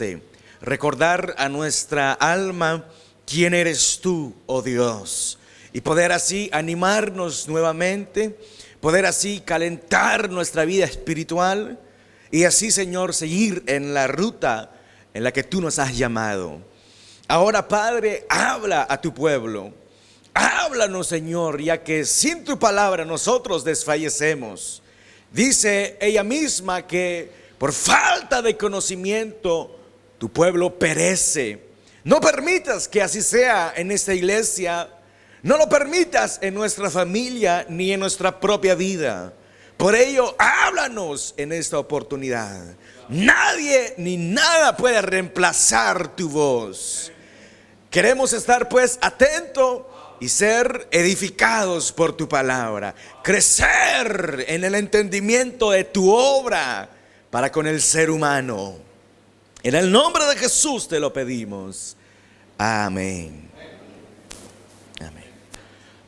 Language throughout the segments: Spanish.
importante recordar a nuestra alma quién eres tú, oh Dios, y poder así animarnos nuevamente, poder así calentar nuestra vida espiritual y así, Señor, seguir en la ruta en la que tú nos has llamado. Ahora, Padre, habla a tu pueblo. Háblanos, Señor, ya que sin tu palabra nosotros desfallecemos. Dice ella misma que por falta de conocimiento tu pueblo perece. No permitas que así sea en esta iglesia. No lo permitas en nuestra familia ni en nuestra propia vida. Por ello, háblanos en esta oportunidad. Nadie ni nada puede reemplazar tu voz. Queremos estar pues atentos y ser edificados por tu palabra. Crecer en el entendimiento de tu obra para con el ser humano. En el nombre de Jesús te lo pedimos. Amén. Amén.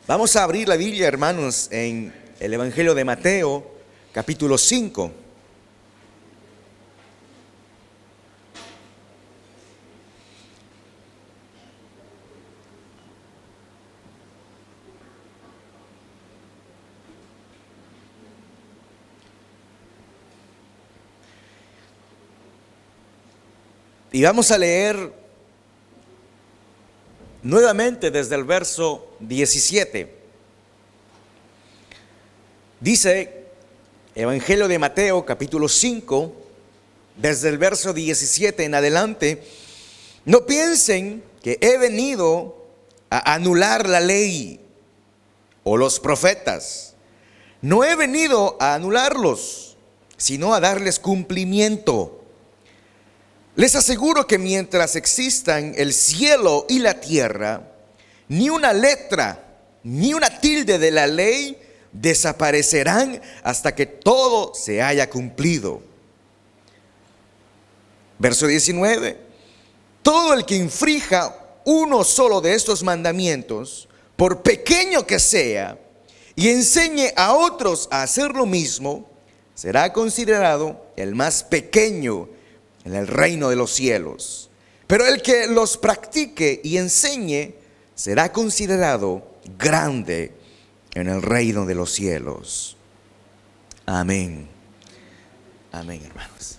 Vamos a abrir la Biblia, hermanos, en el Evangelio de Mateo, capítulo 5. Y vamos a leer nuevamente desde el verso 17. Dice Evangelio de Mateo, capítulo 5, desde el verso 17 en adelante: no piensen que he venido a anular la ley o los profetas. No he venido a anularlos, sino a darles cumplimiento. Les aseguro que mientras existan el cielo y la tierra, ni una letra, ni una tilde de la ley desaparecerán hasta que todo se haya cumplido. Verso 19: todo el que infrija uno solo de estos mandamientos, por pequeño que sea, y enseñe a otros a hacer lo mismo, será considerado el más pequeño en el reino de los cielos. Pero el que los practique y enseñe será considerado grande en el reino de los cielos. Amén. Amén, hermanos.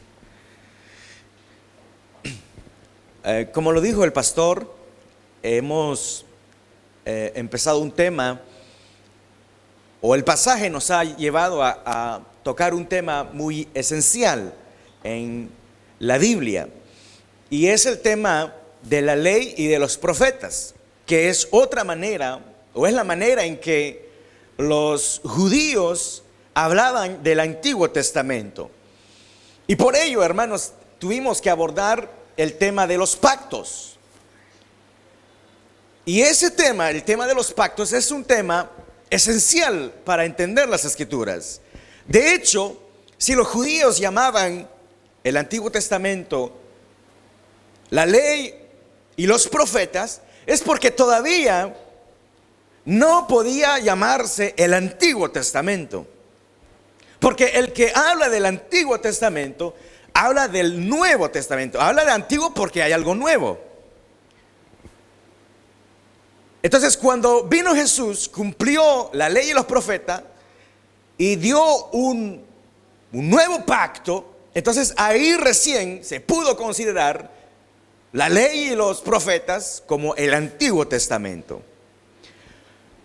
Como lo dijo el pastor, hemos empezado un tema, o el pasaje nos ha llevado a tocar un tema muy esencial en la Biblia, y es el tema de la ley y de los profetas, que es otra manera, o es la manera en que los judíos hablaban del Antiguo Testamento. Y por ello, hermanos, tuvimos que abordar el tema de los pactos. Y ese tema, el tema de los pactos, es un tema esencial para entender las Escrituras. De hecho, si los judíos llamaban el Antiguo Testamento la ley y los profetas, es porque todavía no podía llamarse el Antiguo Testamento. Porque el que habla del Antiguo Testamento habla del Nuevo Testamento. Habla de antiguo porque hay algo nuevo. Entonces, cuando vino Jesús, cumplió la ley y los profetas y dio un nuevo pacto. Entonces ahí recién se pudo considerar la ley y los profetas como el Antiguo Testamento.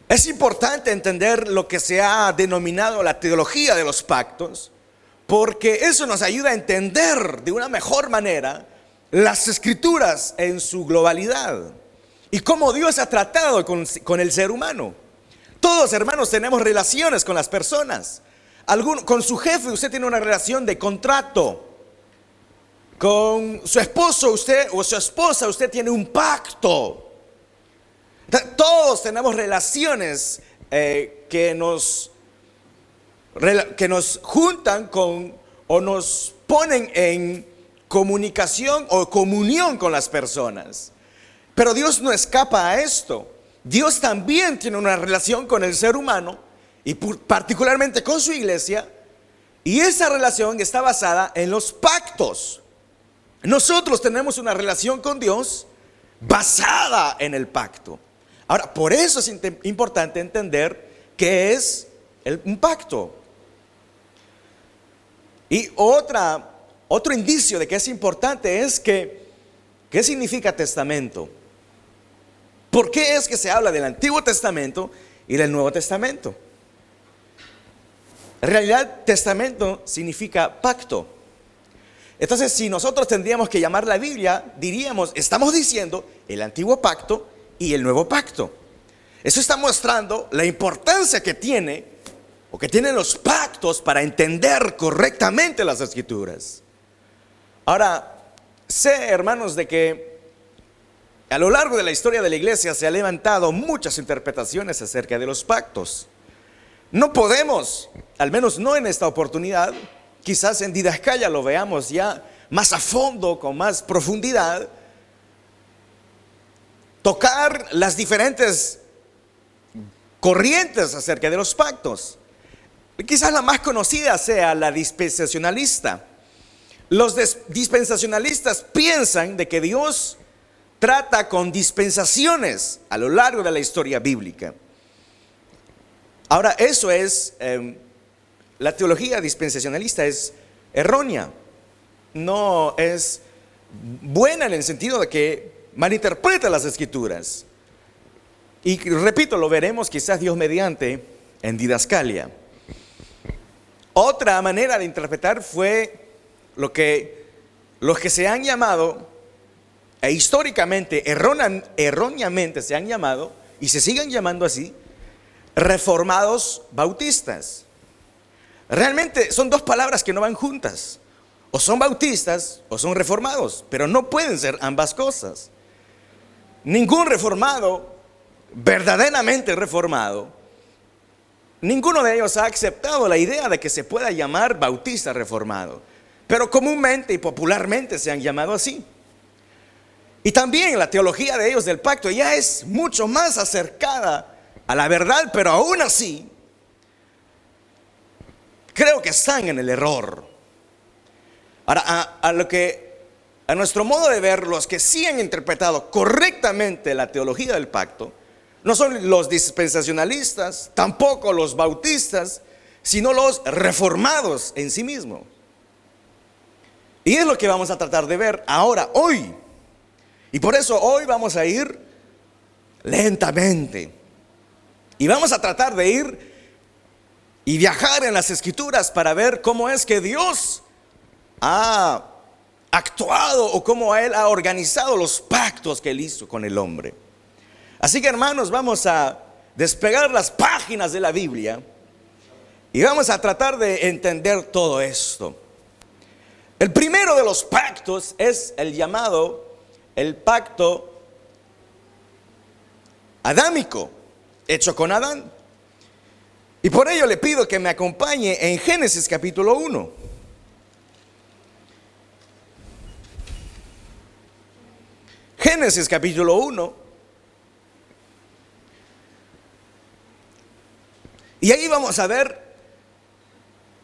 Es importante entender lo que se ha denominado la teología de los pactos, porque eso nos ayuda a entender de una mejor manera las Escrituras en su globalidad y cómo Dios ha tratado con el ser humano. Todos, hermanos, tenemos relaciones con las personas. Con su jefe usted tiene una relación de contrato. Con su esposo usted o su esposa usted tiene un pacto. Todos tenemos relaciones que nos juntan con o nos ponen en comunicación o comunión con las personas. Pero Dios no escapa a esto. Dios también tiene una relación con el ser humano y particularmente con su iglesia, y esa relación está basada en los pactos. Nosotros tenemos una relación con Dios basada en el pacto. Ahora, por eso es importante entender qué es un pacto. Y otro indicio de que es importante es que, ¿qué significa testamento? ¿Por qué es que se habla del Antiguo Testamento y del Nuevo Testamento? En realidad, testamento significa pacto. Entonces, si nosotros tendríamos que llamar la Biblia, diríamos, estamos diciendo el Antiguo Pacto y el Nuevo Pacto. Eso está mostrando la importancia que tiene o que tienen los pactos para entender correctamente las Escrituras. Ahora, sé, hermanos, de que a lo largo de la historia de la iglesia se han levantado muchas interpretaciones acerca de los pactos. No podemos, al menos no en esta oportunidad, quizás en Didascalia lo veamos ya más a fondo, con más profundidad, tocar las diferentes corrientes acerca de los pactos. Quizás la más conocida sea la dispensacionalista. Los dispensacionalistas piensan de que Dios trata con dispensaciones a lo largo de la historia bíblica. Ahora, eso es, la teología dispensacionalista es errónea, no es buena en el sentido de que malinterpreta las Escrituras. Y repito, lo veremos quizás Dios mediante en Didascalia. Otra manera de interpretar fue los que se han llamado, e históricamente, erróneamente se han llamado, y se siguen llamando así, reformados bautistas. Realmente son dos palabras que no van juntas. O son bautistas o son reformados, pero no pueden ser ambas cosas. Ningún reformado, verdaderamente reformado, ninguno de ellos ha aceptado la idea de que se pueda llamar bautista reformado, pero comúnmente y popularmente se han llamado así. Y también la teología de ellos del pacto ya es mucho más acercada a la verdad, pero aún así creo que están en el error. Ahora, a nuestro modo de ver, los que sí han interpretado correctamente la teología del pacto no son los dispensacionalistas, tampoco los bautistas, sino los reformados en sí mismos. Y es lo que vamos a tratar de ver ahora, hoy. Y por eso hoy vamos a ir lentamente. Y vamos a tratar de ir y viajar en las Escrituras para ver cómo es que Dios ha actuado o cómo Él ha organizado los pactos que Él hizo con el hombre. Así que, hermanos, vamos a despegar las páginas de la Biblia y vamos a tratar de entender todo esto. El primero de los pactos es el llamado el pacto adámico, hecho con Adán. Y por ello le pido que me acompañe en Génesis capítulo 1. Génesis capítulo 1. Y ahí vamos a ver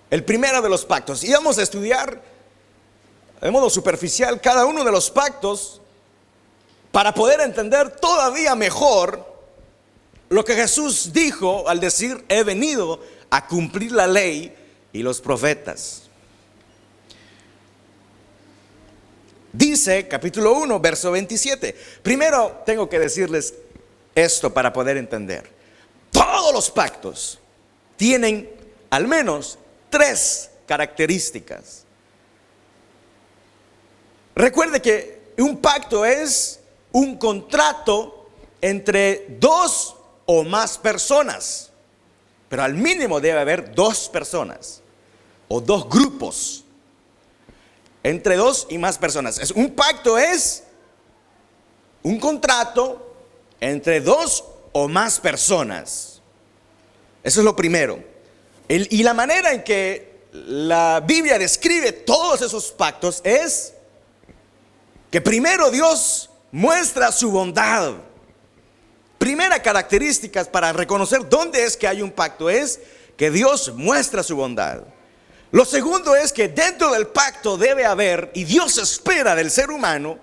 el primero de los pactos. Y vamos a estudiar de modo superficial cada uno de los pactos para poder entender todavía mejor lo que Jesús dijo al decir: he venido a cumplir la ley y los profetas. Dice capítulo 1, verso 27. Primero tengo que decirles esto para poder entender. Todos los pactos tienen al menos 3 características. Recuerde que un pacto es un contrato entre 2 o más personas, pero al mínimo debe haber 2 personas o 2 grupos, entre 2 y más personas. Un pacto es un contrato entre 2 o más personas. Eso es lo primero. Y la manera en que la Biblia describe todos esos pactos es que primero Dios muestra su bondad. Primera característica para reconocer dónde es que hay un pacto es que Dios muestra su bondad. Lo segundo es que dentro del pacto debe haber, y Dios espera del ser humano,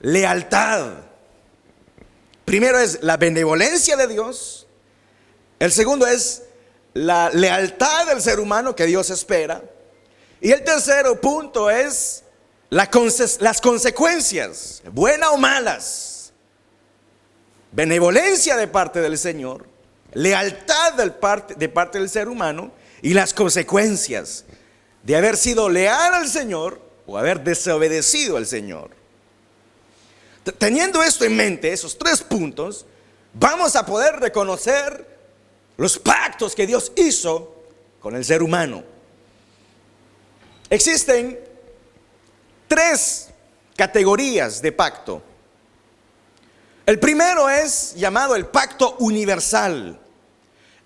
lealtad. Primero es la benevolencia de Dios. El segundo es la lealtad del ser humano que Dios espera. Y el tercer punto es las consecuencias, buenas o malas. Benevolencia de parte del Señor, lealtad de parte del ser humano y las consecuencias de haber sido leal al Señor o haber desobedecido al Señor. Teniendo esto en mente, esos tres puntos, vamos a poder reconocer los pactos que Dios hizo con el ser humano. Existen tres categorías de pacto. El primero es llamado el pacto universal.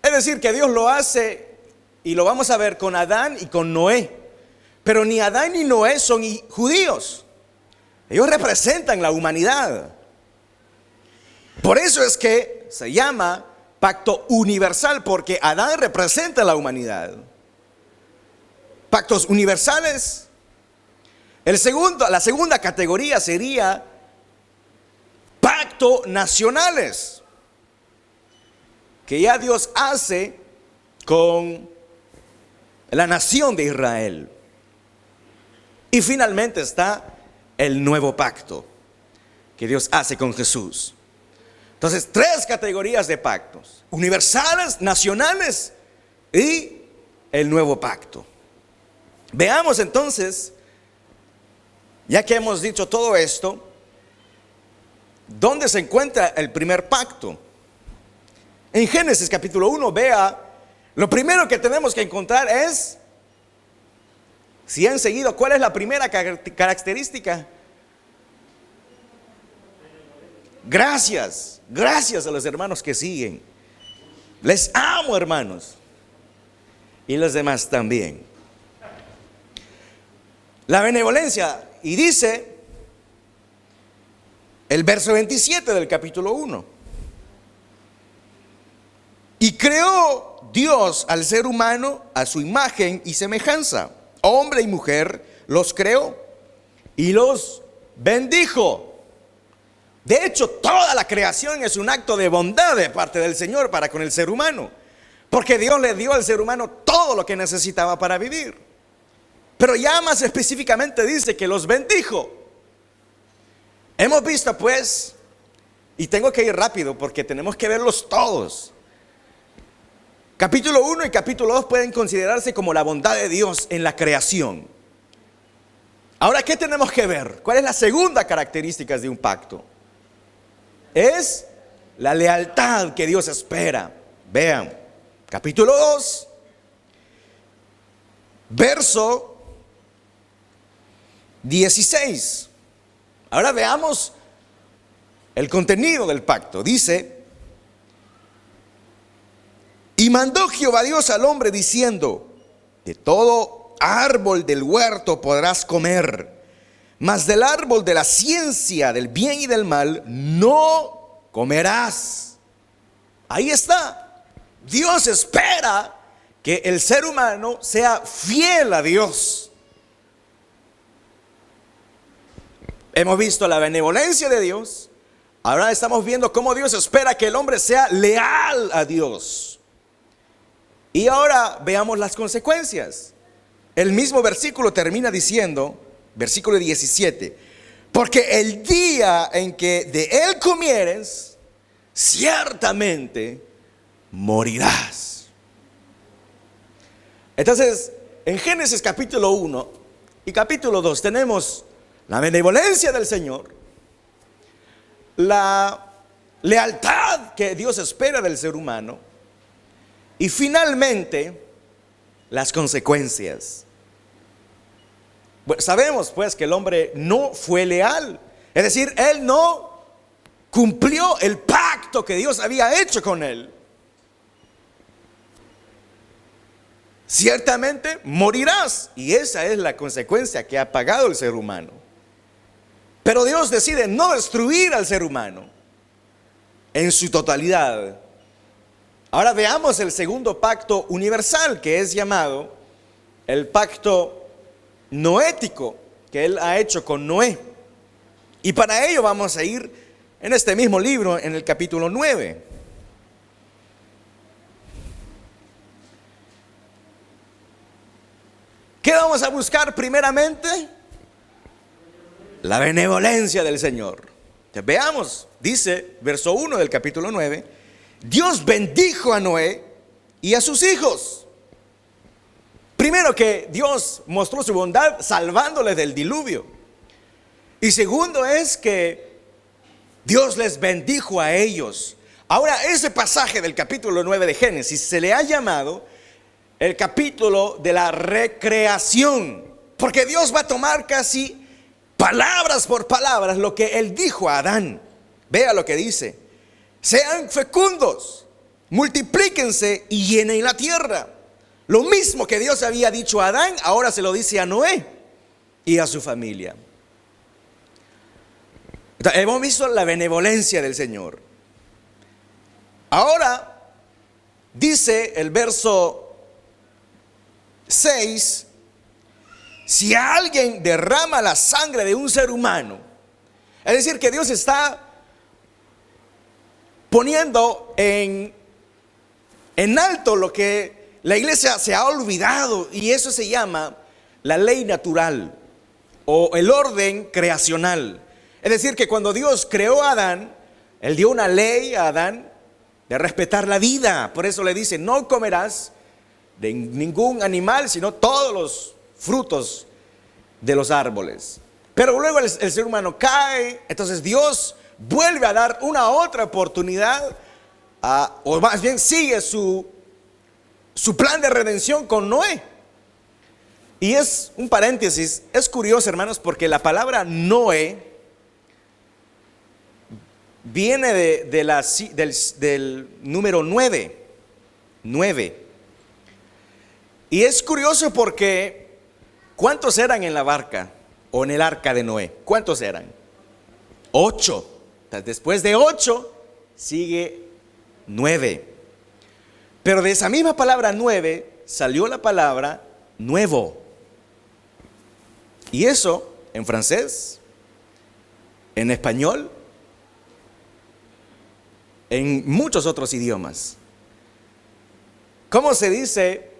Es decir, que Dios lo hace, y lo vamos a ver con Adán y con Noé. Pero ni Adán ni Noé son judíos. Ellos representan la humanidad. Por eso es que se llama pacto universal, porque Adán representa la humanidad. Pactos universales. La segunda categoría sería pacto nacionales, que ya Dios hace con la nación de Israel. Y finalmente está el nuevo pacto que Dios hace con Jesús. Entonces, tres categorías de pactos: universales, nacionales y el nuevo pacto. Veamos entonces, ya que hemos dicho todo esto, ¿dónde se encuentra el primer pacto? En Génesis capítulo 1, vea, lo primero que tenemos que encontrar es, si han seguido, ¿cuál es la primera característica? Gracias a los hermanos que siguen. Les amo, hermanos. Y los demás también. La benevolencia, y dice el verso 27 del capítulo 1. Y creó Dios al ser humano a su imagen y semejanza. Hombre y mujer los creó y los bendijo. De hecho, toda la creación es un acto de bondad de parte del Señor para con el ser humano, porque Dios le dio al ser humano todo lo que necesitaba para vivir. Pero ya más específicamente dice que los bendijo. Hemos visto pues, y tengo que ir rápido porque tenemos que verlos todos. Capítulo 1 y capítulo 2 pueden considerarse como la bondad de Dios en la creación. Ahora, ¿qué tenemos que ver? ¿Cuál es la segunda característica de un pacto? Es la lealtad que Dios espera. Vean, capítulo 2, verso 16. Ahora veamos el contenido del pacto. Dice: y mandó Jehová Dios al hombre diciendo: de todo árbol del huerto podrás comer, mas del árbol de la ciencia del bien y del mal no comerás. Ahí está. Dios espera que el ser humano sea fiel a Dios. Hemos visto la benevolencia de Dios. Ahora estamos viendo cómo Dios espera que el hombre sea leal a Dios. Y ahora veamos las consecuencias. El mismo versículo termina diciendo, versículo 17: porque el día en que de él comieres, ciertamente morirás. Entonces, en Génesis capítulo 1 y capítulo 2 tenemos la benevolencia del Señor, la lealtad que Dios espera del ser humano, y finalmente las consecuencias. Bueno, sabemos pues que el hombre no fue leal, es decir, él no cumplió el pacto que Dios había hecho con él. Ciertamente morirás, y esa es la consecuencia que ha pagado el ser humano. Pero Dios decide no destruir al ser humano en su totalidad. Ahora veamos el segundo pacto universal, que es llamado el pacto noético que Él ha hecho con Noé. Y para ello vamos a ir en este mismo libro, en el capítulo 9. ¿Qué vamos a buscar primeramente? La benevolencia del Señor. Entonces, veamos, dice verso 1 del capítulo 9, Dios bendijo a Noé y a sus hijos. Primero, que Dios mostró su bondad salvándoles del diluvio. Y segundo es que Dios les bendijo a ellos. Ahora, ese pasaje del capítulo 9 de Génesis se le ha llamado el capítulo de la recreación, porque Dios va a tomar casi palabras por palabras lo que Él dijo a Adán. Vea lo que dice: sean fecundos, multiplíquense y llenen la tierra. Lo mismo que Dios había dicho a Adán, ahora se lo dice a Noé y a su familia. Entonces, hemos visto la benevolencia del Señor. Ahora dice el verso 6: si alguien derrama la sangre de un ser humano, es decir, que Dios está poniendo en alto lo que la iglesia se ha olvidado, y eso se llama la ley natural o el orden creacional. Es decir, que cuando Dios creó a Adán, Él dio una ley a Adán de respetar la vida. Por eso le dice: no comerás de ningún animal, sino todos los frutos de los árboles. Pero luego el ser humano cae. Entonces Dios vuelve a dar una otra oportunidad, o más bien sigue su plan de redención con Noé. Y es un paréntesis, es curioso, hermanos, porque la palabra Noé viene del número 9. Y es curioso porque ¿cuántos eran en la barca o en el arca de Noé? ¿Cuántos eran? 8. Después de 8 sigue 9. Pero de esa misma palabra 9 salió la palabra nuevo. Y eso en francés, en español, en muchos otros idiomas. ¿Cómo se dice?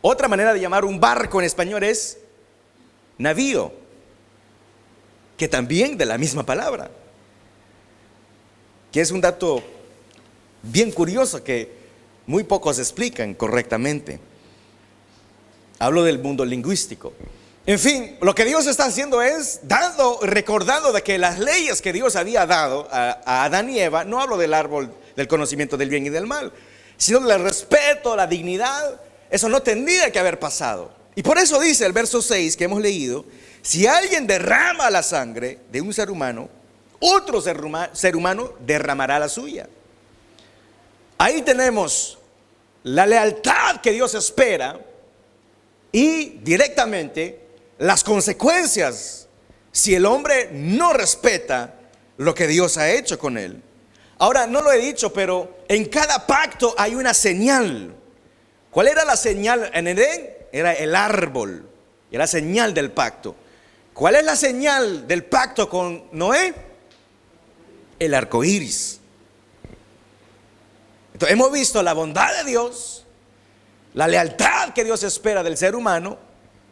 Otra manera de llamar un barco en español es navío, que también de la misma palabra, que es un dato bien curioso que muy pocos explican correctamente. Hablo del mundo lingüístico. En fin, lo que Dios está haciendo es recordando de que las leyes que Dios había dado a Adán y Eva, no hablo del árbol del conocimiento del bien y del mal, sino del respeto, la dignidad. Eso no tendría que haber pasado. Y por eso dice el verso 6 que hemos leído: si alguien derrama la sangre de un ser humano, otro ser humano derramará la suya. Ahí tenemos la lealtad que Dios espera y directamente las consecuencias si el hombre no respeta lo que Dios ha hecho con él. Ahora, no lo he dicho, pero en cada pacto hay una señal. ¿Cuál era la señal en Edén? Era el árbol, era la señal del pacto. ¿Cuál es la señal del pacto con Noé? El arco iris. Entonces, hemos visto la bondad de Dios, la lealtad que Dios espera del ser humano,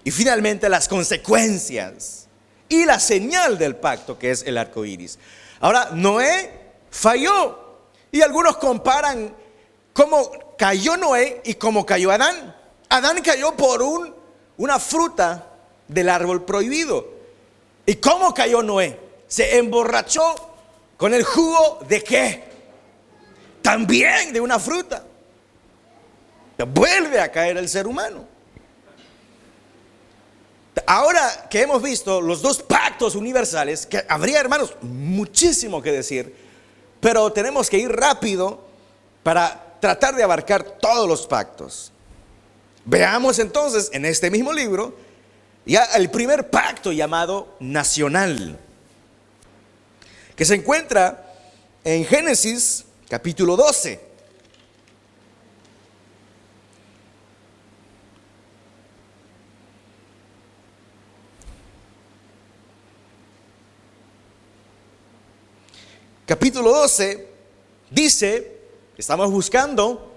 y finalmente las consecuencias y la señal del pacto, que es el arco iris. Ahora, Noé falló, y algunos comparan cómo cayó Noé y cómo cayó Adán. Adán cayó por una fruta del árbol prohibido. ¿Y cómo cayó Noé? Se emborrachó con el jugo ¿de qué? También de una fruta. Vuelve a caer el ser humano. Ahora que hemos visto los dos pactos universales, que habría, hermanos, muchísimo que decir, pero tenemos que ir rápido para tratar de abarcar todos los pactos. Veamos entonces en este mismo libro ya el primer pacto llamado nacional, que se encuentra en Génesis capítulo 12. capítulo 12 dice, estamos buscando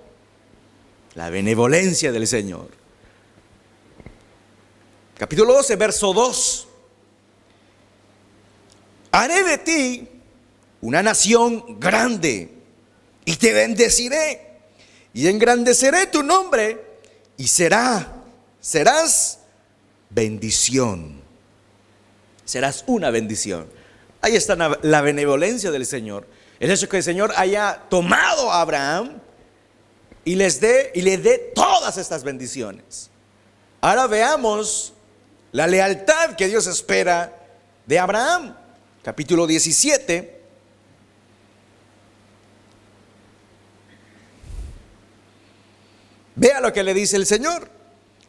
la benevolencia del Señor. Capítulo 12, verso 2. Haré de ti una nación grande y te bendeciré y engrandeceré tu nombre y serás bendición. Serás una bendición. Ahí está la benevolencia del Señor. El hecho que el Señor haya tomado a Abraham y le dé todas estas bendiciones. Ahora veamos la lealtad que Dios espera de Abraham. Capítulo 17. Vea lo que le dice el Señor.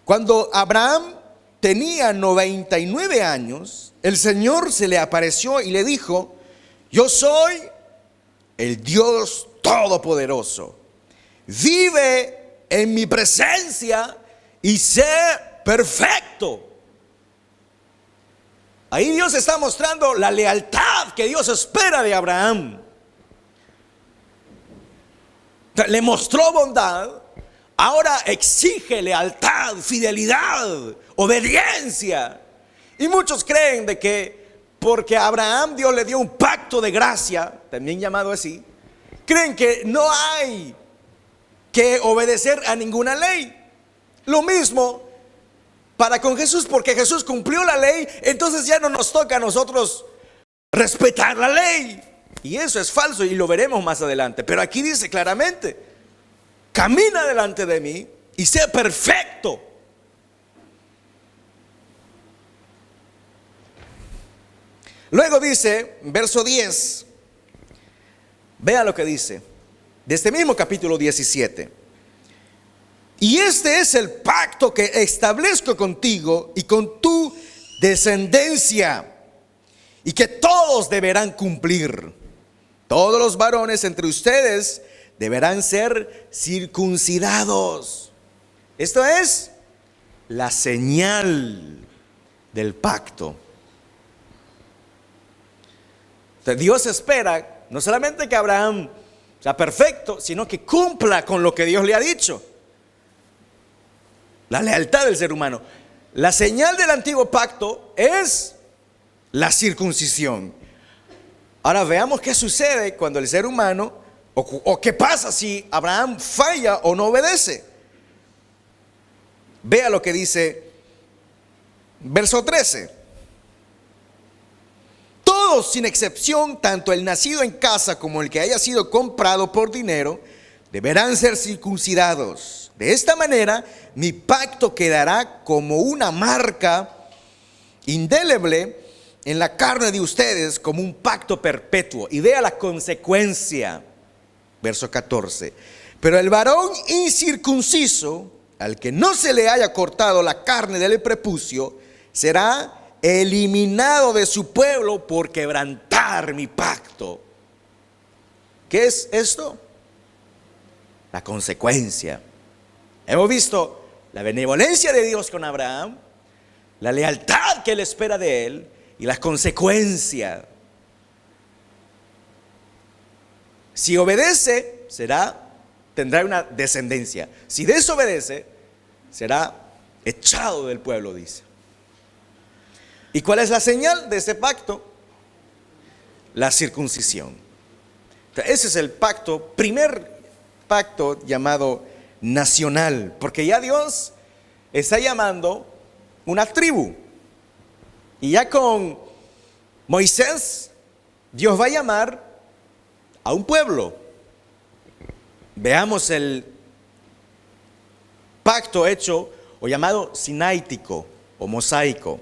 Cuando Abraham tenía 99 años, el Señor se le apareció y le dijo: yo soy el Dios Todopoderoso. Vive en mi presencia y sé perfecto. Ahí Dios está mostrando la lealtad que Dios espera de Abraham. Le mostró bondad, ahora exige lealtad, fidelidad, obediencia. Y muchos creen de que porque a Abraham Dios le dio un pacto de gracia, también llamado así, creen que no hay que obedecer a ninguna ley. Lo mismo para con Jesús, porque Jesús cumplió la ley, entonces ya no nos toca a nosotros respetar la ley. Y eso es falso y lo veremos más adelante. Pero aquí dice claramente: camina delante de mí y sé perfecto. Luego dice, verso 10, vea lo que dice, de este mismo capítulo 17. Y este es el pacto que establezco contigo y con tu descendencia, y que todos deberán cumplir. Todos los varones entre ustedes deberán ser circuncidados. Esto es la señal del pacto. Dios espera no solamente que Abraham sea perfecto, sino que cumpla con lo que Dios le ha dicho. La lealtad del ser humano. La señal del antiguo pacto es la circuncisión. Ahora veamos qué sucede cuando el ser humano, o qué pasa si Abraham falla o no obedece. Vea lo que dice verso 13. Todos sin excepción, tanto el nacido en casa como el que haya sido comprado por dinero, deberán ser circuncidados. De esta manera, mi pacto quedará como una marca indeleble en la carne de ustedes, como un pacto perpetuo. Y vea la consecuencia. Verso 14. Pero el varón incircunciso, al que no se le haya cortado la carne del prepucio, será eliminado de su pueblo por quebrantar mi pacto. ¿Qué es esto? La consecuencia. Hemos visto la benevolencia de Dios con Abraham, la lealtad que él espera de él y las consecuencias. Si obedece, tendrá una descendencia. Si desobedece, será echado del pueblo, dice. ¿Y cuál es la señal de ese pacto? La circuncisión. Ese es el pacto, primer pacto llamado nacional, porque ya Dios está llamando una tribu. Y ya con Moisés, Dios va a llamar a un pueblo. Veamos el pacto hecho o llamado sinaítico o mosaico.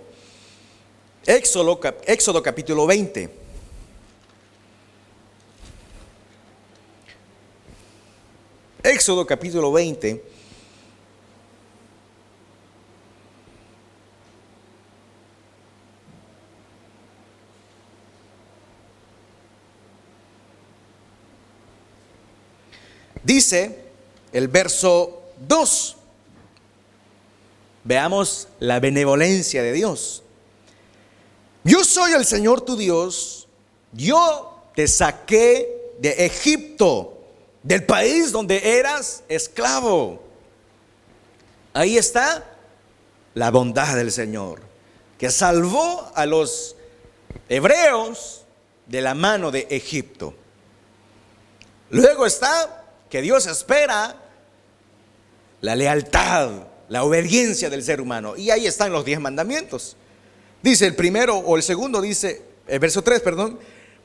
Éxodo capítulo 20. Éxodo capítulo 20. Dice el verso 2. Veamos la benevolencia de Dios. Yo soy el Señor tu Dios. Yo te saqué de Egipto, del país donde eras esclavo. Ahí está la bondad del Señor, que salvó a los hebreos de la mano de Egipto. Luego está que Dios espera la lealtad, la obediencia del ser humano. Y ahí están los 10 mandamientos. Dice el primero o el segundo, dice, el verso 3, perdón: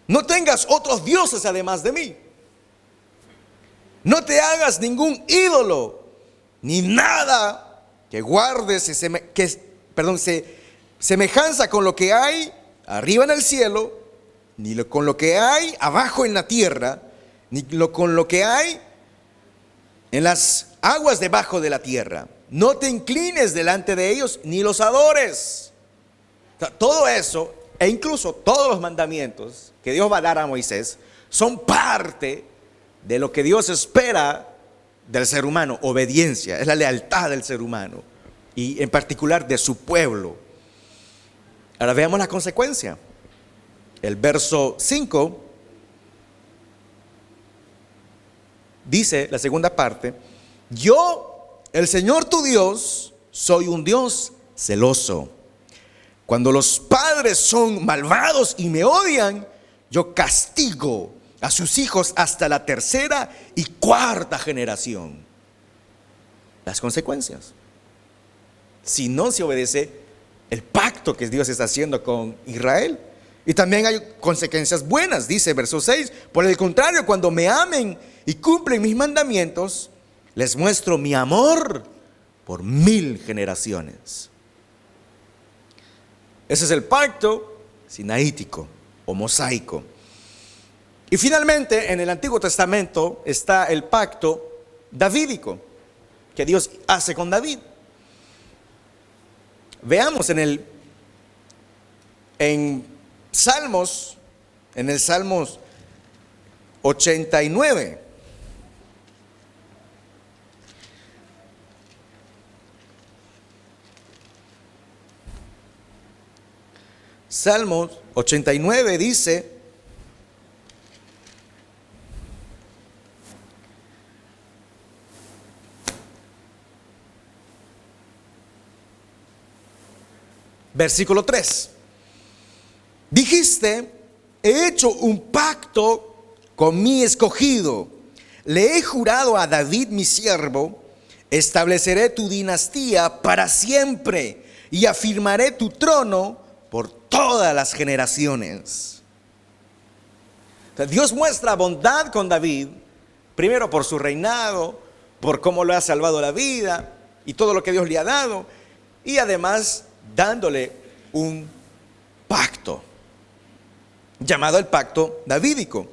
no tengas otros dioses además de mí. No te hagas ningún ídolo, ni nada que guardes semejanza con lo que hay arriba en el cielo, ni con lo que hay abajo en la tierra, ni con lo que hay en las aguas debajo de la tierra. No te inclines delante de ellos, ni los adores. O sea, todo eso, e incluso todos los mandamientos que Dios va a dar a Moisés, son parte de lo que Dios espera del ser humano. Obediencia, es la lealtad del ser humano, y en particular de su pueblo. Ahora veamos la consecuencia. El verso 5 dice, la segunda parte: yo, el Señor tu Dios, soy un Dios celoso. Cuando los padres son malvados y me odian, yo castigo a sus hijos hasta la tercera y cuarta generación. Las consecuencias, si no se obedece el pacto que Dios está haciendo con Israel. Y también hay consecuencias buenas, dice verso 6: por el contrario, cuando me amen y cumplen mis mandamientos, les muestro mi amor por 1000 generaciones. Ese es el pacto sinaítico o mosaico. Y finalmente, en el Antiguo Testamento está el pacto davídico que Dios hace con David. Veamos en Salmos, en el Salmos 89. Salmos 89 dice: versículo 3. Dijiste: he hecho un pacto con mi escogido, le he jurado a David mi siervo, estableceré tu dinastía para siempre y afirmaré tu trono por todas las generaciones. O sea, Dios muestra bondad con David, primero por su reinado, por cómo le ha salvado la vida y todo lo que Dios le ha dado, y además dándole un pacto llamado el pacto davídico.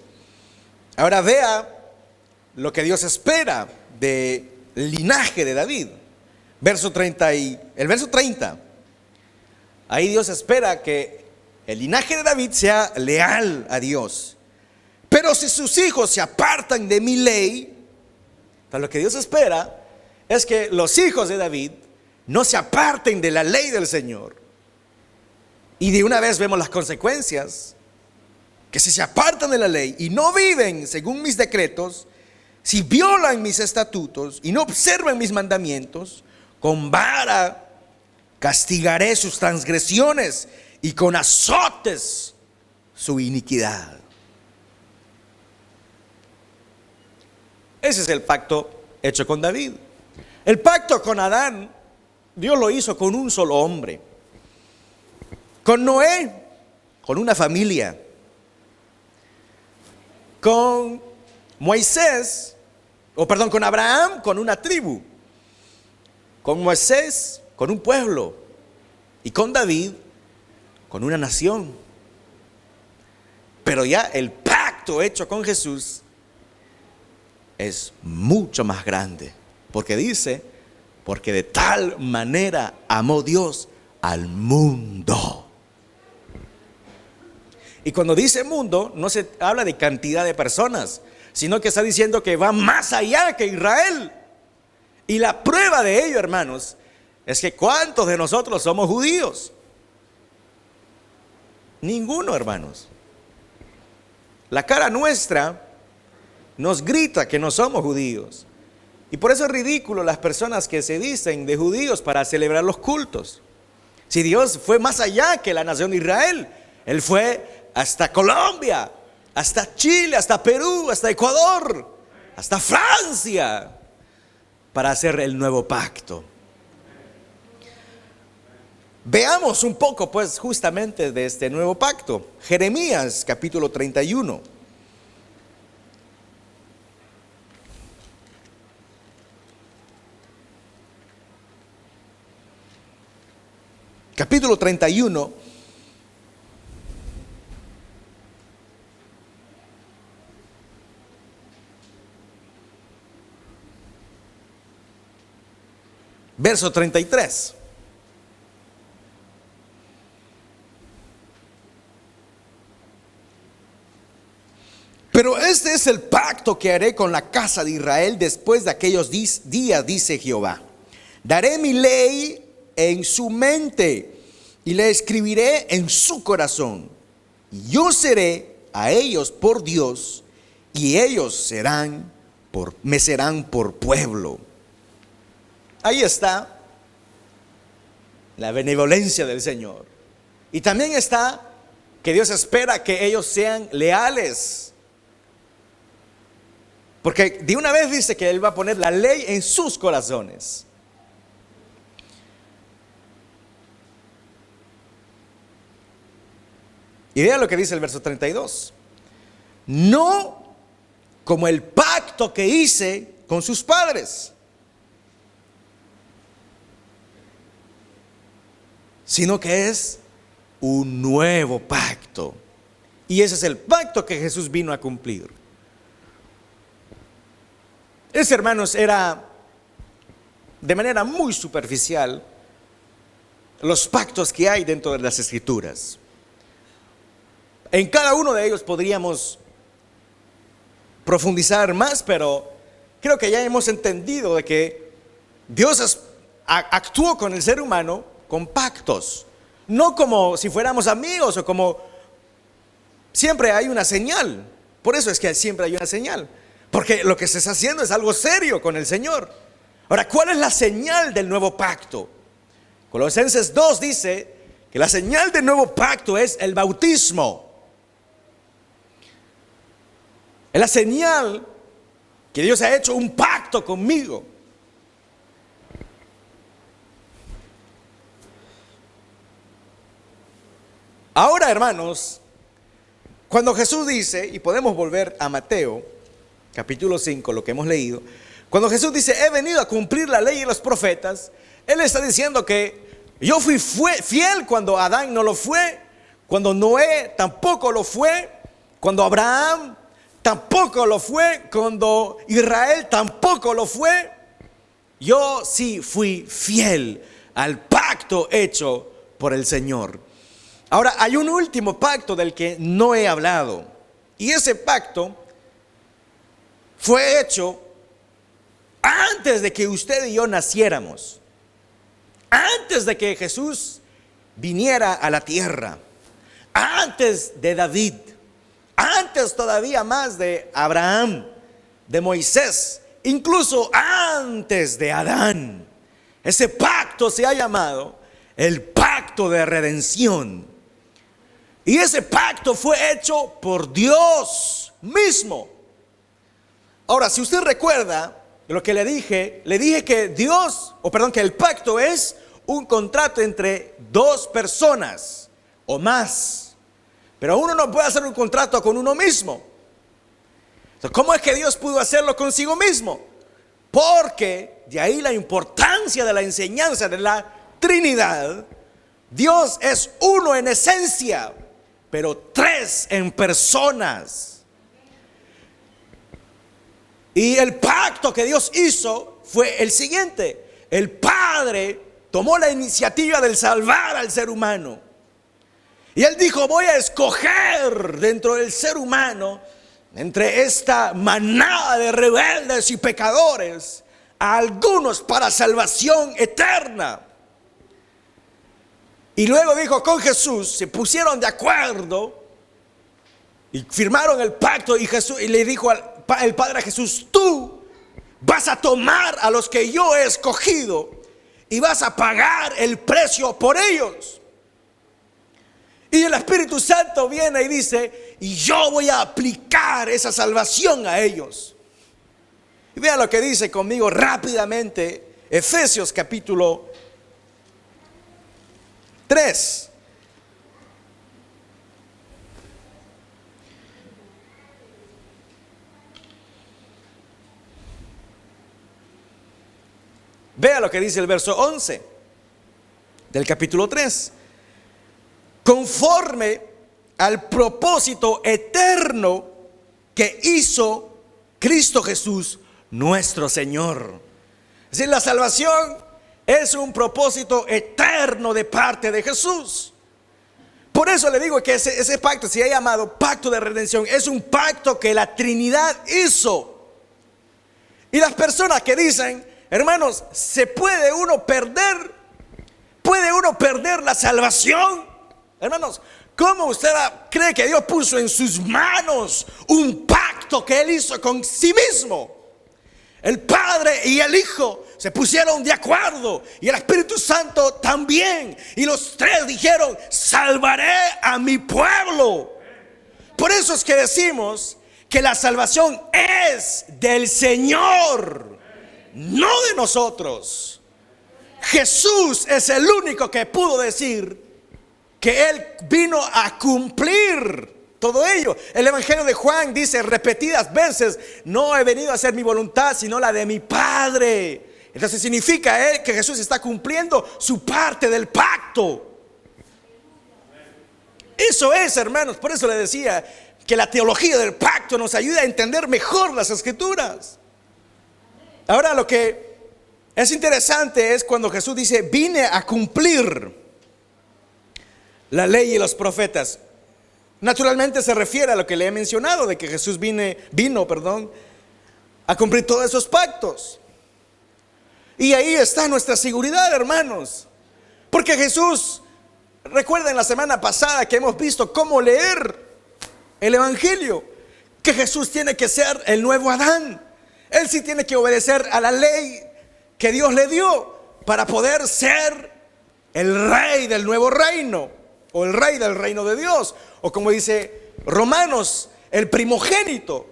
Ahora vea lo que Dios espera del linaje de David. El verso 30. Ahí Dios espera que el linaje de David sea leal a Dios. Pero si sus hijos se apartan de mi ley, entonces lo que Dios espera es que los hijos de David no se aparten de la ley del Señor. Y de una vez vemos las consecuencias: que si se apartan de la ley y no viven según mis decretos, si violan mis estatutos y no observan mis mandamientos, con vara castigaré sus transgresiones y con azotes su iniquidad. Ese es el pacto hecho con David. El pacto con Adán, Dios lo hizo con un solo hombre. Con Noé, con una familia. Con Moisés, con Abraham, con una tribu. Con Moisés, con un pueblo. Y con David, con una nación. Pero ya el pacto hecho con Jesús es mucho más grande. Porque dice: porque de tal manera amó Dios al mundo. Y cuando dice mundo, no se habla de cantidad de personas, sino que está diciendo que va más allá que Israel. Y la prueba de ello, hermanos, es que ¿cuántos de nosotros somos judíos? Ninguno, hermanos. La cara nuestra nos grita que no somos judíos. Y por eso es ridículo las personas que se dicen de judíos para celebrar los cultos. Si Dios fue más allá que la nación de Israel, Él fue hasta Colombia, hasta Chile, hasta Perú, hasta Ecuador, hasta Francia, para hacer el nuevo pacto. Veamos un poco pues justamente de este nuevo pacto. Jeremías capítulo 31. Capítulo 31. Verso 33. Pero este es el pacto que haré con la casa de Israel después de aquellos días, dice Jehová. Daré mi ley en su mente y la escribiré en su corazón. Y yo seré a ellos por Dios y ellos me serán por pueblo. Ahí está la benevolencia del Señor. Y también está que Dios espera que ellos sean leales. Porque de una vez dice que Él va a poner la ley en sus corazones. Y vean lo que dice el verso 32. No como el pacto que hice con sus padres, sino que es un nuevo pacto. Y ese es el pacto que Jesús vino a cumplir. Ese, hermanos, era de manera muy superficial los pactos que hay dentro de las Escrituras. En cada uno de ellos podríamos profundizar más, pero creo que ya hemos entendido de que Dios actuó con el ser humano con pactos, no como si fuéramos amigos o como siempre hay una señal. Por eso es que siempre hay una señal, porque lo que se está haciendo es algo serio con el Señor. Ahora, ¿cuál es la señal del nuevo pacto? Colosenses 2 dice que la señal del nuevo pacto es el bautismo. Es la señal que Dios ha hecho un pacto conmigo. Ahora, hermanos, cuando Jesús dice, y podemos volver a Mateo, capítulo 5, lo que hemos leído, cuando Jesús dice, he venido a cumplir la ley y los profetas, Él está diciendo que yo fui fiel cuando Adán no lo fue, cuando Noé tampoco lo fue, cuando Abraham tampoco lo fue, cuando Israel tampoco lo fue. Yo sí fui fiel al pacto hecho por el Señor. Ahora, hay un último pacto del que no he hablado. Y ese pacto fue hecho antes de que usted y yo naciéramos. Antes de que Jesús viniera a la tierra. Antes de David. Antes todavía más de Abraham, de Moisés. Incluso antes de Adán. Ese pacto se ha llamado el pacto de redención. Y ese pacto fue hecho por Dios mismo. Ahora, si usted recuerda lo que le dije que que el pacto es un contrato entre dos personas o más. Pero uno no puede hacer un contrato con uno mismo. Entonces, ¿cómo es que Dios pudo hacerlo consigo mismo? Porque de ahí la importancia de la enseñanza de la Trinidad. Dios es uno en esencia, pero tres en personas. Y el pacto que Dios hizo fue el siguiente. El Padre tomó la iniciativa de salvar al ser humano. Y Él dijo, voy a escoger dentro del ser humano, entre esta manada de rebeldes y pecadores, a algunos para salvación eterna. Y luego dijo, con Jesús se pusieron de acuerdo Y firmaron el pacto y Jesús y le dijo el Padre a Jesús: tú vas a tomar a los que yo he escogido y vas a pagar el precio por ellos. Y el Espíritu Santo viene y dice: y yo voy a aplicar esa salvación a ellos. Y vean lo que dice conmigo rápidamente Efesios capítulo 3. Vea lo que dice el verso 11 del capítulo 3. Conforme al propósito eterno que hizo Cristo Jesús nuestro Señor. Es decir, la salvación es un propósito eterno de parte de Jesús. Por eso le digo que ese pacto se ha llamado pacto de redención. Es un pacto que la Trinidad hizo. Y las personas que dicen: hermanos, ¿se puede uno perder? ¿Puede uno perder la salvación? Hermanos, ¿cómo usted cree que Dios puso en sus manos un pacto que Él hizo con sí mismo? El Padre y el Hijo se pusieron de acuerdo, y el Espíritu Santo también. Y los tres dijeron: salvaré a mi pueblo. Por eso es que decimos que la salvación es del Señor, no de nosotros. Jesús es el único que pudo decir que Él vino a cumplir todo ello. El Evangelio de Juan dice repetidas veces: no he venido a hacer mi voluntad, sino la de mi Padre. Entonces significa que Jesús está cumpliendo su parte del pacto. Eso es, hermanos. Por eso le decía que la teología del pacto nos ayuda a entender mejor las Escrituras. Ahora, lo que es interesante es cuando Jesús dice: vine a cumplir la ley y los profetas. Naturalmente se refiere a lo que le he mencionado, de que Jesús vino a cumplir todos esos pactos. Y ahí está nuestra seguridad, hermanos. Porque Jesús, recuerden la semana pasada que hemos visto cómo leer el Evangelio, que Jesús tiene que ser el nuevo Adán. Él sí tiene que obedecer a la ley que Dios le dio para poder ser el rey del nuevo reino, o el rey del reino de Dios, o como dice Romanos, el primogénito.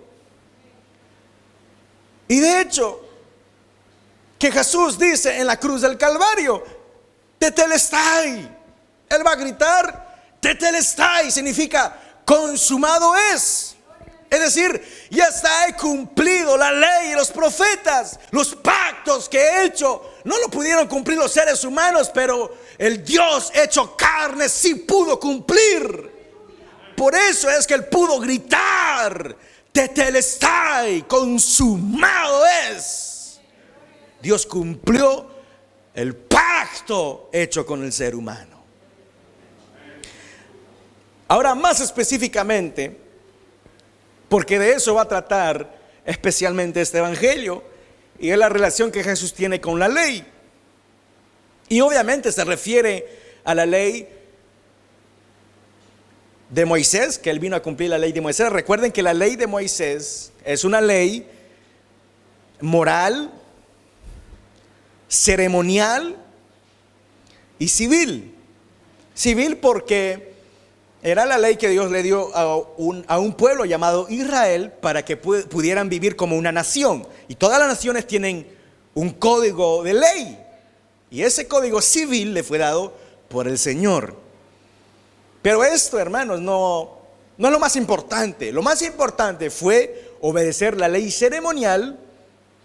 Y de hecho, que Jesús dice en la cruz del Calvario: tetelestai. Él va a gritar: tetelestai, significa consumado es. Es decir, ya está, he cumplido la ley y los profetas. Los pactos que he hecho no lo pudieron cumplir los seres humanos, pero el Dios hecho carne sí pudo cumplir. Por eso es que Él pudo gritar: tetelestai, consumado es. Dios cumplió el pacto hecho con el ser humano. Ahora, más específicamente, porque de eso va a tratar especialmente este evangelio, y es la relación que Jesús tiene con la ley. Y obviamente se refiere a la ley de Moisés, que Él vino a cumplir la ley de Moisés. Recuerden que la ley de Moisés es una ley moral, ceremonial y civil. Civil porque era la ley que Dios le dio a un pueblo llamado Israel para que pudieran vivir como una nación. Y todas las naciones tienen un código de ley. Y ese código civil le fue dado por el Señor. Pero esto, hermanos, no es lo más importante. Lo más importante fue obedecer la ley ceremonial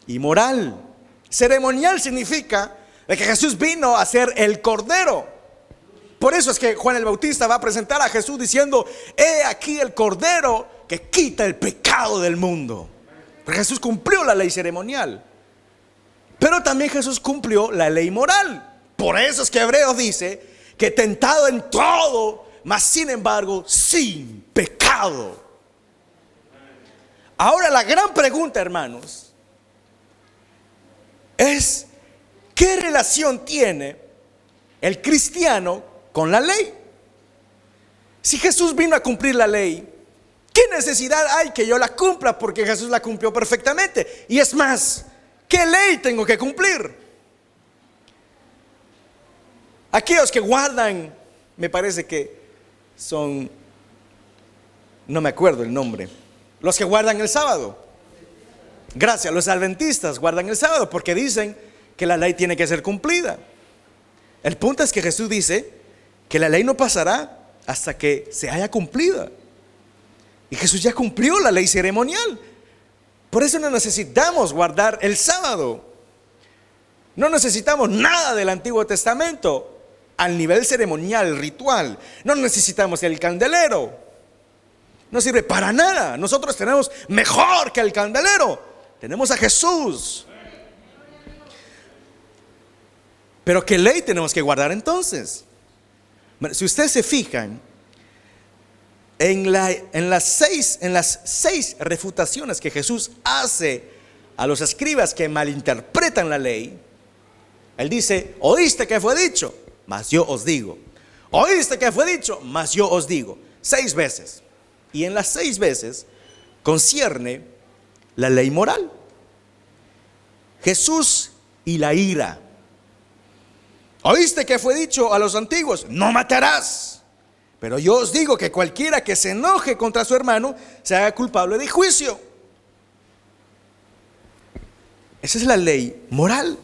y moral. Ceremonial significa que Jesús vino a ser el Cordero. Por eso es que Juan el Bautista va a presentar a Jesús diciendo: he aquí el Cordero que quita el pecado del mundo. Porque Jesús cumplió la ley ceremonial, pero también Jesús cumplió la ley moral. Por eso es que Hebreos dice que tentado en todo, mas sin embargo sin pecado. Ahora la gran pregunta, hermanos, es: ¿qué relación tiene el cristiano con la ley? Si Jesús vino a cumplir la ley, ¿Qué necesidad hay que yo la cumpla? Porque Jesús la cumplió perfectamente. Y es más, ¿qué ley tengo que cumplir? Aquellos que guardan, me parece que son, no me acuerdo el nombre, los que guardan el sábado. Gracias, los adventistas guardan el sábado porque dicen que la ley tiene que ser cumplida. El punto es que Jesús dice que la ley no pasará hasta que se haya cumplida. Y Jesús ya cumplió la ley ceremonial. Por eso no necesitamos guardar el sábado. No necesitamos nada del Antiguo Testamento al nivel ceremonial, ritual. No necesitamos el candelero. No sirve para nada. Nosotros tenemos mejor que el candelero. Tenemos a Jesús. Pero ¿qué ley tenemos que guardar entonces? Si ustedes se fijan en las seis refutaciones que Jesús hace a los escribas que malinterpretan la ley, Él dice: oíste que fue dicho, mas yo os digo. Oíste que fue dicho, mas yo os digo. 6 veces. Y en las 6 veces concierne la ley moral. Jesús y la ira. Oíste que fue dicho a los antiguos: no matarás. Pero yo os digo que cualquiera que se enoje contra su hermano se haga culpable de juicio. Esa es la ley moral,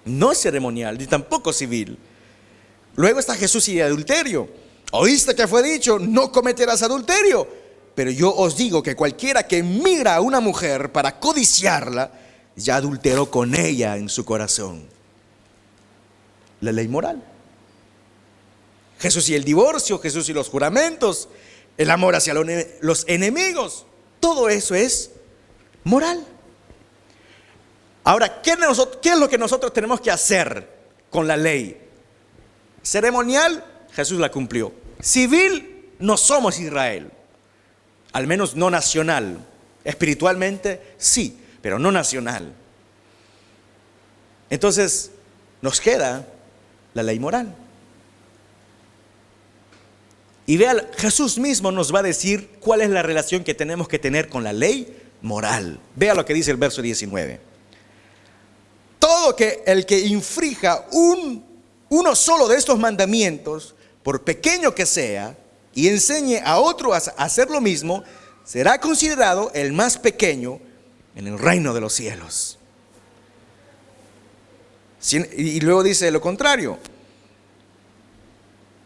no ceremonial ni tampoco civil. Luego está Jesús y el adulterio. Oíste que fue dicho: no cometerás adulterio. Pero yo os digo que cualquiera que mira a una mujer para codiciarla, ya adulteró con ella en su corazón. La ley moral. Jesús y el divorcio, Jesús y los juramentos, el amor hacia los enemigos, todo eso es moral. Ahora, ¿qué es lo que nosotros tenemos que hacer con la ley? Ceremonial, Jesús la cumplió. Civil, no somos Israel. Al menos no nacional. Espiritualmente sí, pero no nacional. Entonces nos queda la ley moral. Y vea, Jesús mismo nos va a decir cuál es la relación que tenemos que tener con la ley moral. Vea lo que dice el verso 19. Todo el que infrija uno solo de estos mandamientos, por pequeño que sea, y enseñe a otro a hacer lo mismo, será considerado el más pequeño en el reino de los cielos. Y luego dice lo contrario.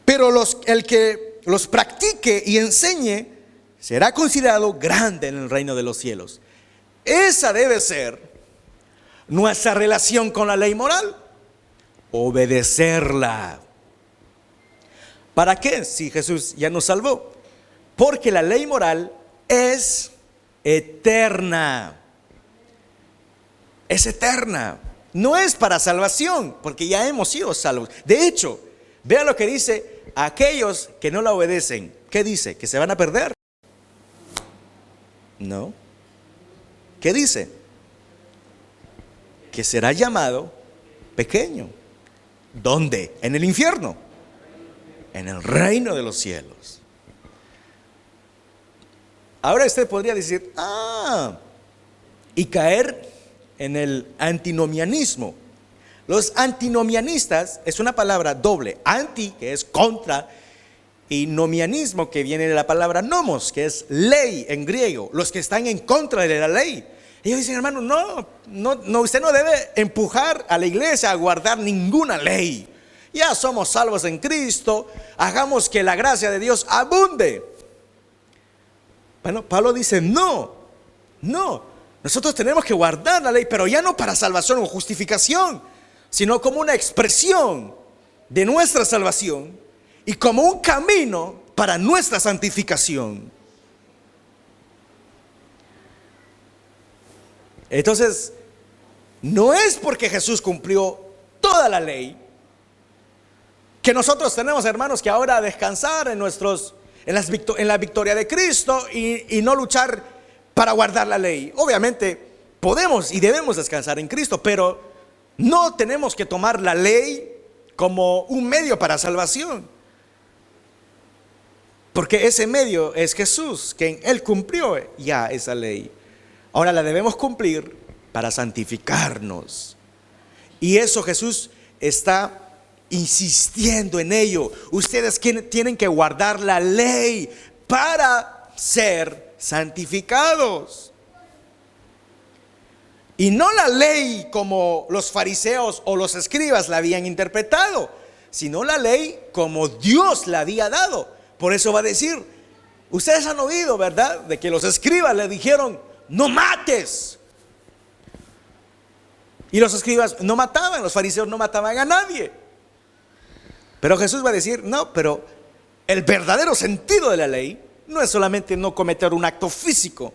Pero el que los practique y enseñe será considerado grande en el reino de los cielos. Esa debe ser nuestra relación con la ley moral. Obedecerla. ¿Para qué? Si Jesús ya nos salvó. Porque la ley moral es eterna. Es eterna. No es para salvación, porque ya hemos sido salvos. De hecho, vea lo que dice: aquellos que no la obedecen. ¿Qué dice? ¿Que se van a perder? No. ¿Qué dice? Que será llamado pequeño. ¿Dónde? En el infierno. En el reino de los cielos. Ahora usted podría decir: y caer en el antinomianismo. Los antinomianistas es una palabra doble. Anti, que es contra, y nomianismo, que viene de la palabra nomos, que es ley en griego. Los que están en contra de la ley. Ellos dicen: hermano, no, usted no debe empujar a la iglesia a guardar ninguna ley. Ya somos salvos en Cristo, hagamos que la gracia de Dios abunde. Bueno, Pablo dice: no, nosotros tenemos que guardar la ley, pero ya no para salvación o justificación, sino como una expresión de nuestra salvación y como un camino para nuestra santificación. Entonces, no es porque Jesús cumplió toda la ley que nosotros tenemos, hermanos, que ahora descansar en la victoria de Cristo y no luchar para guardar la ley. Obviamente podemos y debemos descansar en Cristo, pero no tenemos que tomar la ley como un medio para salvación. Porque ese medio es Jesús, que Él cumplió ya esa ley. Ahora la debemos cumplir para santificarnos. Y eso Jesús está insistiendo en ello. Ustedes tienen que guardar la ley para ser santificados. Y no la ley como los fariseos o los escribas la habían interpretado, sino la ley como Dios la había dado. Por eso va a decir, ustedes han oído, ¿verdad?, de que los escribas le dijeron, no mates. Y los escribas no mataban, los fariseos no mataban a nadie. Pero Jesús va a decir, no, pero el verdadero sentido de la ley no es solamente no cometer un acto físico,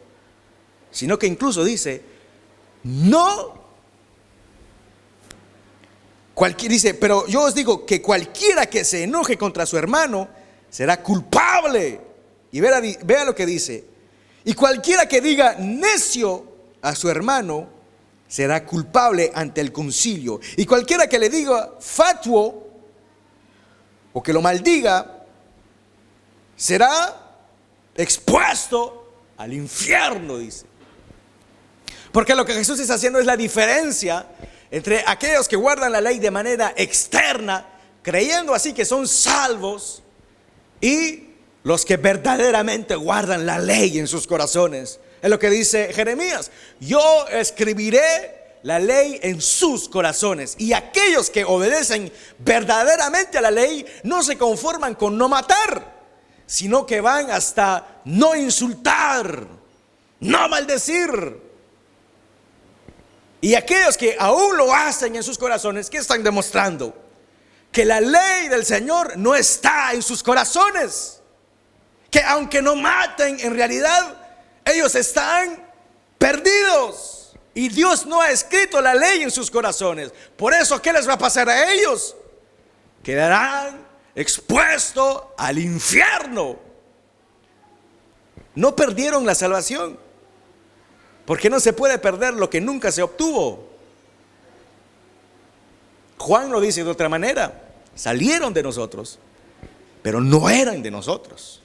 sino que incluso dice, dice, pero yo os digo que cualquiera que se enoje contra su hermano será culpable. Y vea lo que dice. Y cualquiera que diga necio a su hermano será culpable ante el concilio. Y cualquiera que le diga fatuo o que lo maldiga será expuesto al infierno, dice. Porque lo que Jesús está haciendo es la diferencia entre aquellos que guardan la ley de manera externa, creyendo así que son salvos, y los que verdaderamente guardan la ley en sus corazones. Es lo que dice Jeremías: yo escribiré la ley en sus corazones. Y aquellos que obedecen verdaderamente a la ley no se conforman con no matar, sino que van hasta no insultar, no maldecir. Y aquellos que aún lo hacen en sus corazones, ¿qué están demostrando? Que la ley del Señor no está en sus corazones. Que aunque no maten, en realidad ellos están perdidos. Y Dios no ha escrito la ley en sus corazones. Por eso, ¿qué les va a pasar a ellos? Quedarán expuestos al infierno. No perdieron la salvación, porque no se puede perder lo que nunca se obtuvo. Juan lo dice de otra manera: salieron de nosotros, pero no eran de nosotros.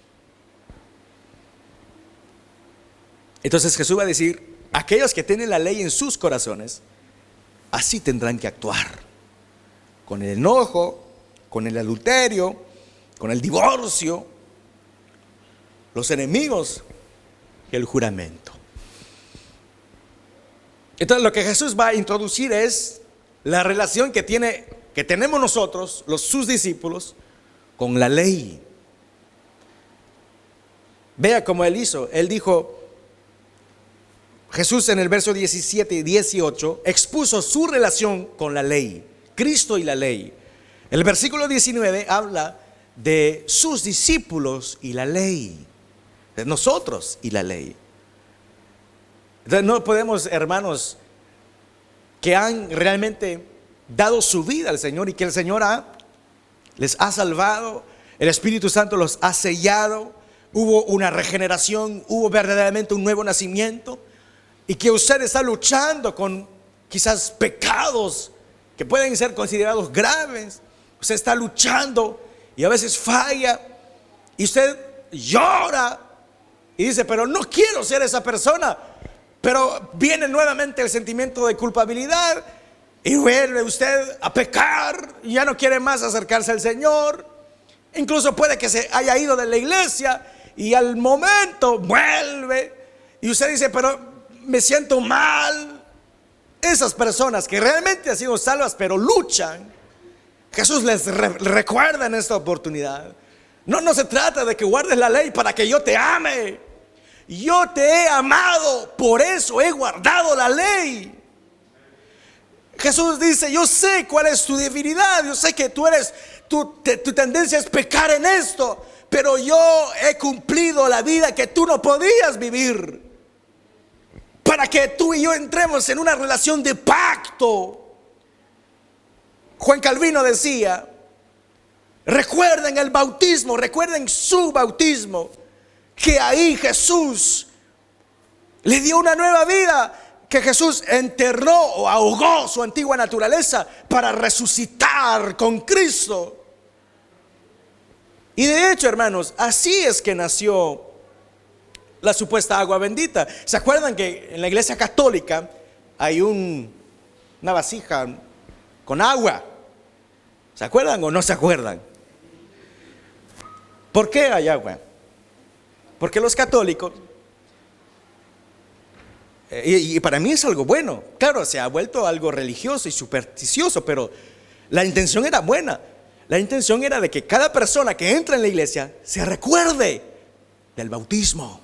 Entonces Jesús va a decir: aquellos que tienen la ley en sus corazones, así tendrán que actuar, con el enojo, con el adulterio, con el divorcio, los enemigos y el juramento. Entonces lo que Jesús va a introducir es la relación que tenemos nosotros, sus discípulos, con la ley. Vea cómo Él hizo. Él dijo, Jesús en el verso 17 y 18 expuso su relación con la ley, Cristo y la ley. El versículo 19 habla de sus discípulos y la ley, de nosotros y la ley. Entonces no podemos, hermanos, que han realmente dado su vida al Señor y que el Señor les ha salvado, el Espíritu Santo los ha sellado, hubo una regeneración, hubo verdaderamente un nuevo nacimiento, y que usted está luchando con quizás pecados que pueden ser considerados graves. Usted está luchando y a veces falla, y usted llora y dice, pero no quiero ser esa persona. Pero viene nuevamente el sentimiento de culpabilidad y vuelve usted a pecar y ya no quiere más acercarse al Señor. Incluso puede que se haya ido de la iglesia y al momento vuelve y usted dice, pero me siento mal. Esas personas que realmente han sido salvas pero luchan, Jesús les recuerda en esta oportunidad: no se trata de que guardes la ley para que yo te ame. Yo te he amado, por eso he guardado la ley. Jesús dice, yo sé cuál es tu debilidad, yo sé que tu tendencia es pecar en esto, pero yo he cumplido la vida que tú no podías vivir, para que tú y yo entremos en una relación de pacto. Juan Calvino decía, recuerden el bautismo, recuerden su bautismo, que ahí Jesús le dio una nueva vida, que Jesús enterró o ahogó su antigua naturaleza para resucitar con Cristo. Y de hecho, hermanos, así es que nació la supuesta agua bendita. ¿Se acuerdan que en la iglesia católica hay una vasija con agua? ¿Se acuerdan o no se acuerdan? ¿Por qué hay agua? Porque los católicos, y para mí es algo bueno, claro, se ha vuelto algo religioso y supersticioso, pero la intención era buena. La intención era de que cada persona que entra en la iglesia se recuerde del bautismo.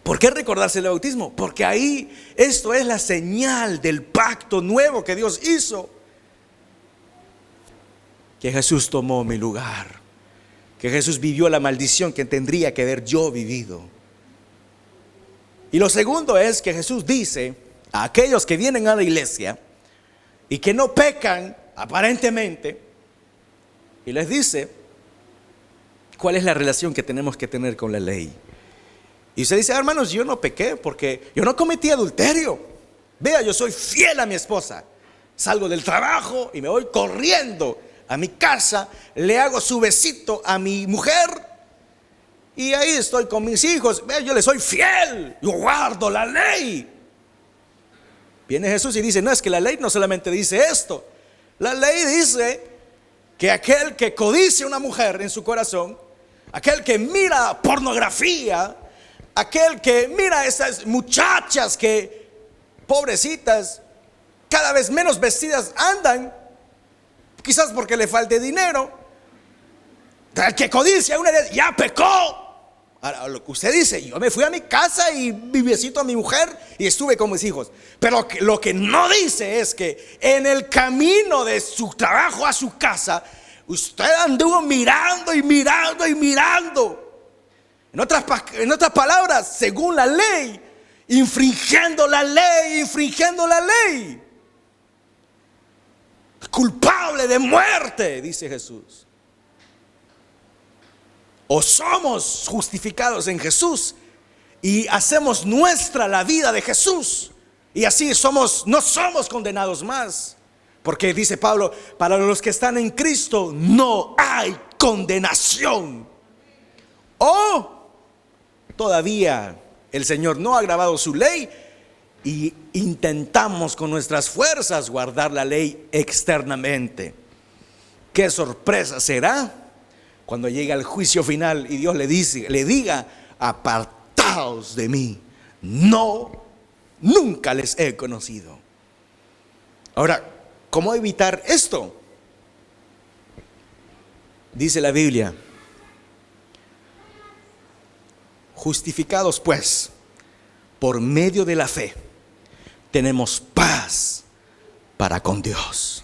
¿Por qué recordarse del bautismo? Porque ahí esto es la señal del pacto nuevo que Dios hizo. Que Jesús tomó mi lugar, que Jesús vivió la maldición que tendría que haber yo vivido. Y lo segundo es que Jesús dice a aquellos que vienen a la iglesia y que no pecan aparentemente, y les dice cuál es la relación que tenemos que tener con la ley. Y usted dice: hermanos, yo no pequé porque yo no cometí adulterio. Vea, yo soy fiel a mi esposa. Salgo del trabajo y me voy corriendo a mi casa, le hago su besito a mi mujer y ahí estoy con mis hijos. Vea, yo le soy fiel, yo guardo la ley. Viene Jesús y dice: no, es que la ley no solamente dice esto. La ley dice que aquel que codicia a una mujer en su corazón, aquel que mira pornografía, aquel que mira a esas muchachas que, pobrecitas, cada vez menos vestidas andan, quizás porque le falte dinero, el que codicia una vez ya pecó. Ahora, lo que usted dice: yo me fui a mi casa y vi besito a mi mujer y estuve con mis hijos. Pero lo que no dice es que en el camino de su trabajo a su casa, usted anduvo mirando y mirando y mirando. En otras palabras, según la ley, infringiendo la ley. Culpable de muerte, dice Jesús. O somos justificados en Jesús y hacemos nuestra la vida de Jesús, y así no somos condenados más. Porque dice Pablo: para los que están en Cristo no hay condenación. O todavía el Señor no ha agravado su ley y intentamos con nuestras fuerzas guardar la ley externamente. Qué sorpresa será cuando llegue el juicio final y Dios le diga: apartaos de mí, nunca les he conocido. Ahora, ¿cómo evitar esto? Dice la Biblia: justificados pues por medio de la fe, tenemos paz para con Dios.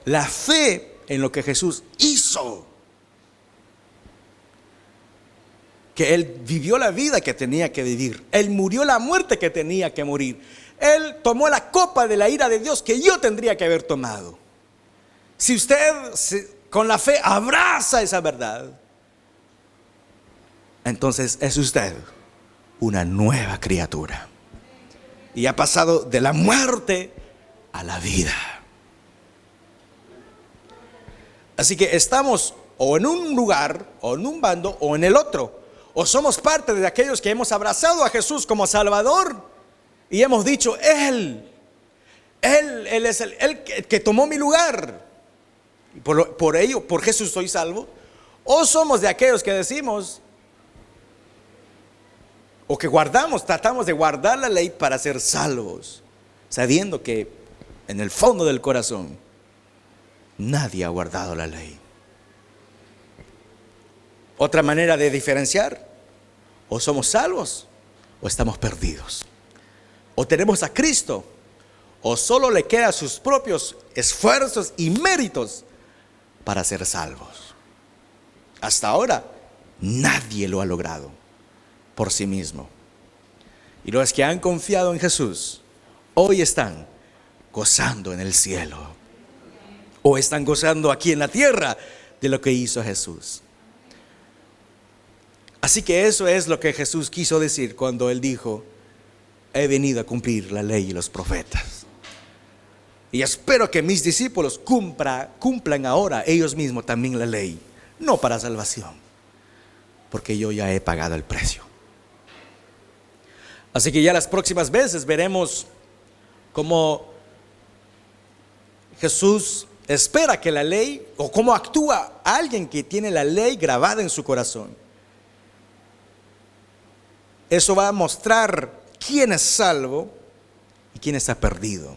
La fe en lo que Jesús hizo, que Él vivió la vida que tenía que vivir, Él murió la muerte que tenía que morir, Él tomó la copa de la ira de Dios que yo tendría que haber tomado. Si usted con la fe abraza esa verdad, entonces es usted una nueva criatura y ha pasado de la muerte a la vida. Así que estamos o en un lugar, o en un bando, o en el otro. O somos parte de aquellos que hemos abrazado a Jesús como Salvador y hemos dicho: Él es el que tomó mi lugar, y por ello, por Jesús soy salvo. O somos de aquellos que decimos, o que tratamos de guardar la ley para ser salvos, sabiendo que en el fondo del corazón nadie ha guardado la ley. Otra manera de diferenciar: o somos salvos o estamos perdidos. O tenemos a Cristo, o solo le quedan sus propios esfuerzos y méritos para ser salvos. Hasta ahora nadie lo ha logrado por sí mismo. Y los que han confiado en Jesús hoy están gozando en el cielo, o están gozando aquí en la tierra de lo que hizo Jesús. Así que eso es lo que Jesús quiso decir cuando Él dijo: he venido a cumplir la ley y los profetas. Y espero que mis discípulos cumplan ahora ellos mismos también la ley, no para salvación, porque yo ya he pagado el precio. Así que ya las próximas veces veremos cómo Jesús espera que la ley, o cómo actúa alguien que tiene la ley grabada en su corazón. Eso va a mostrar quién es salvo y quién está perdido.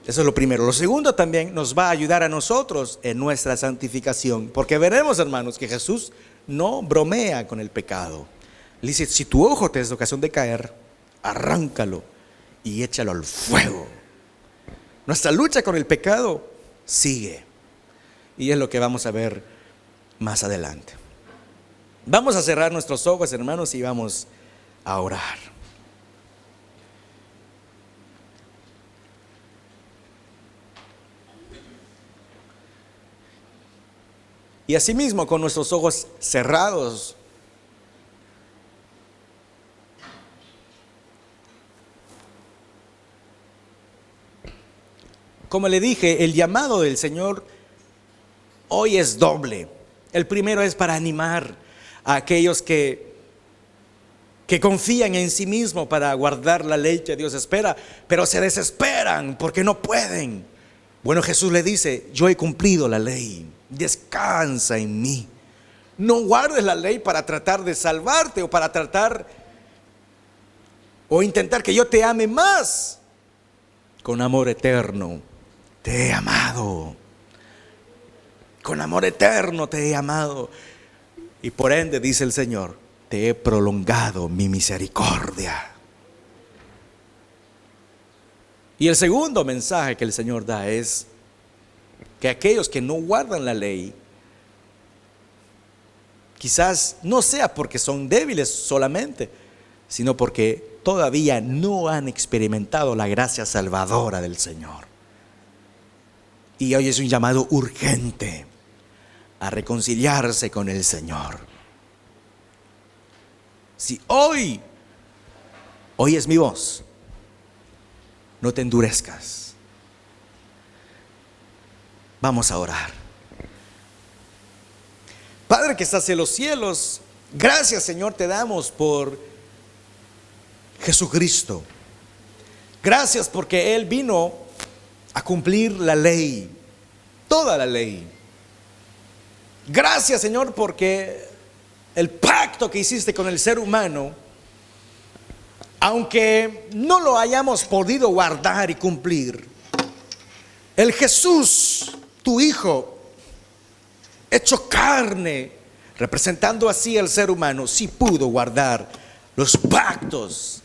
Eso es lo primero. Lo segundo también nos va a ayudar a nosotros en nuestra santificación, porque veremos, hermanos, que Jesús no bromea con el pecado. Le dice: si tu ojo te es ocasión de caer, arráncalo y échalo al fuego. Nuestra lucha con el pecado sigue, y es lo que vamos a ver más adelante. Vamos a cerrar nuestros ojos, hermanos, y vamos a orar. Y asimismo, con nuestros ojos cerrados, como le dije, el llamado del Señor hoy es doble. El primero es para animar a aquellos que confían en sí mismos para guardar la ley que Dios espera, pero se desesperan porque no pueden. Bueno, Jesús le dice: yo he cumplido la ley, descansa en mí. No guardes la ley para tratar de salvarte, o para tratar o intentar que yo te ame más. Con amor eterno te he amado. Con amor eterno te he amado. Y por ende, dice el Señor, te he prolongado mi misericordia. Y el segundo mensaje que el Señor da es que aquellos que no guardan la ley, quizás no sea porque son débiles solamente, sino porque todavía no han experimentado la gracia salvadora del Señor. Y hoy es un llamado urgente a reconciliarse con el Señor. Si hoy es mi voz, no te endurezcas. Vamos a orar. Padre que estás en los cielos, gracias, Señor, te damos por Jesucristo. Gracias porque Él vino a cumplir la ley, toda la ley. Gracias, Señor, porque el pacto que hiciste con el ser humano, aunque no lo hayamos podido guardar y cumplir, el Jesús, tu Hijo, hecho carne, representando así al ser humano, sí pudo guardar los pactos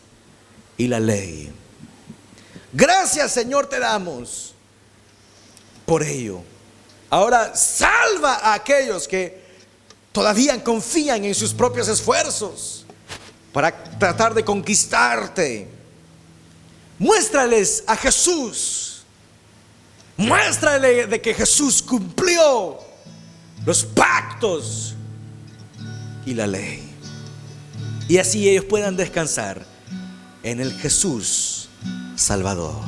y la ley. Gracias, Señor, te damos por ello. Ahora salva a aquellos que todavía confían en sus propios esfuerzos para tratar de conquistarte. Muéstrales a Jesús. Muéstrale de que Jesús cumplió los pactos y la ley, y así ellos puedan descansar en el Jesús Salvador.